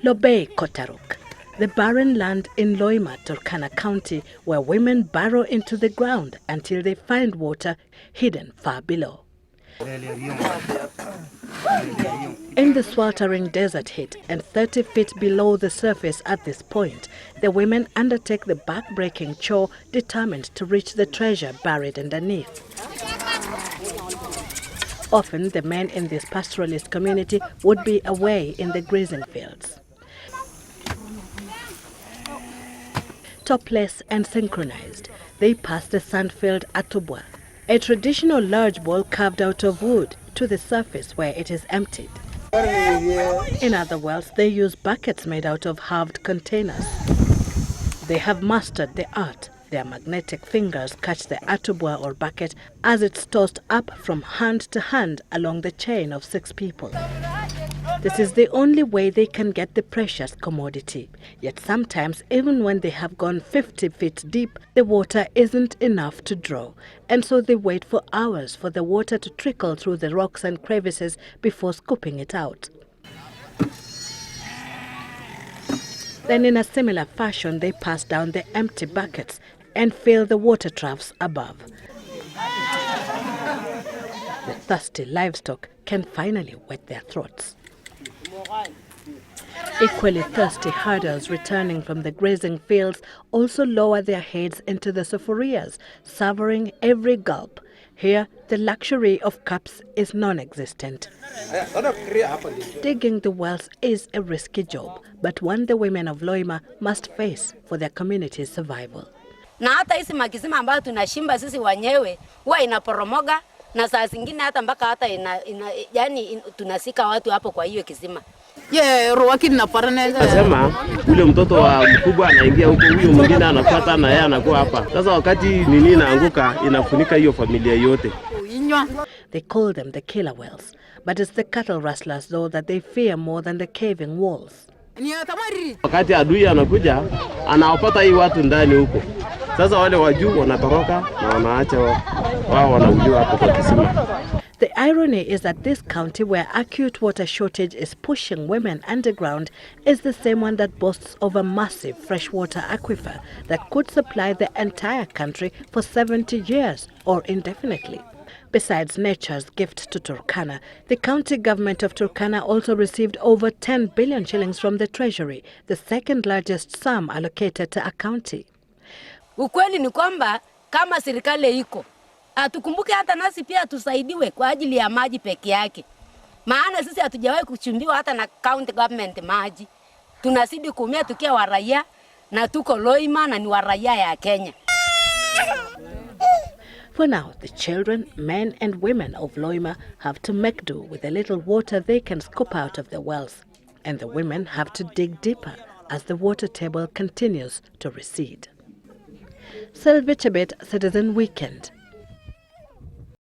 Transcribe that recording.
Lobey Kotaruk, the barren land in Loima, Turkana County, where women burrow into the ground until they find water hidden far below. In the sweltering desert heat and 30 feet below the surface at this point, the women undertake the back-breaking chore determined to reach the treasure buried underneath. Often, the men in this pastoralist community would be away in the grazing fields. Topless and synchronized, they pass the sand-filled atubwa, a traditional large bowl carved out of wood, to the surface where it is emptied. In other words, they use buckets made out of halved containers. They have mastered the art. Their magnetic fingers catch the atubwa or bucket as it's tossed up from hand to hand along the chain of 6 people. This is the only way they can get the precious commodity. Yet sometimes, even when they have gone 50 feet deep, the water isn't enough to draw. And so they wait for hours for the water to trickle through the rocks and crevices before scooping it out. Then in a similar fashion, they pass down the empty buckets and fill the water troughs above. The thirsty livestock can finally wet their throats. Equally thirsty herders returning from the grazing fields also lower their heads into the soforias, savoring every gulp. Here, the luxury of cups is non-existent. Digging the wells is a risky job, but one the women of Loima must face for their community's survival. Na hata hizi makisima ambayo tunashimba sisi wenyewe huwa inaporomoga na saa zingine hata mpaka hata yani tunasika watu hapo kwa hiyo kisima. Nasema ule mtoto wa mkubwa anaingia huko, huyo mwingine anafuata na yeye anakuwa hapa. Sasa wakati nini inaanguka inafunika hiyo familia yote. They call them the killer wells, but it's the cattle rustlers though that they fear more than the caving walls. Wakati adui anakuja, anawapata hii watu ndani huko. Sasa wale wa juu wanatoroka na wanaacha wao wanauliwa hapo kwa kisima. The irony is that this county where acute water shortage is pushing women underground is the same one that boasts of a massive freshwater aquifer that could supply the entire country for 70 years or indefinitely. Besides nature's gift to Turkana, the county government of Turkana also received over 10 billion shillings from the treasury, the second largest sum allocated to a county. Ukweli ni kwamba kama serikali iko atukumbuke hata nasi pia tusaidiwe kwa ajili ya maji peke yake. Maana sisi hatujawahi kuchumbiwa hata na county government maji. Tunazidi kuumia tukiwa waraia na tuko Loima na ni waraia ya Kenya. For now, the children, men and women of Loima have to make do with the little water they can scoop out of the wells. And the women have to dig deeper as the water table continues to recede. Sylvia Chebet, Citizen Weekend.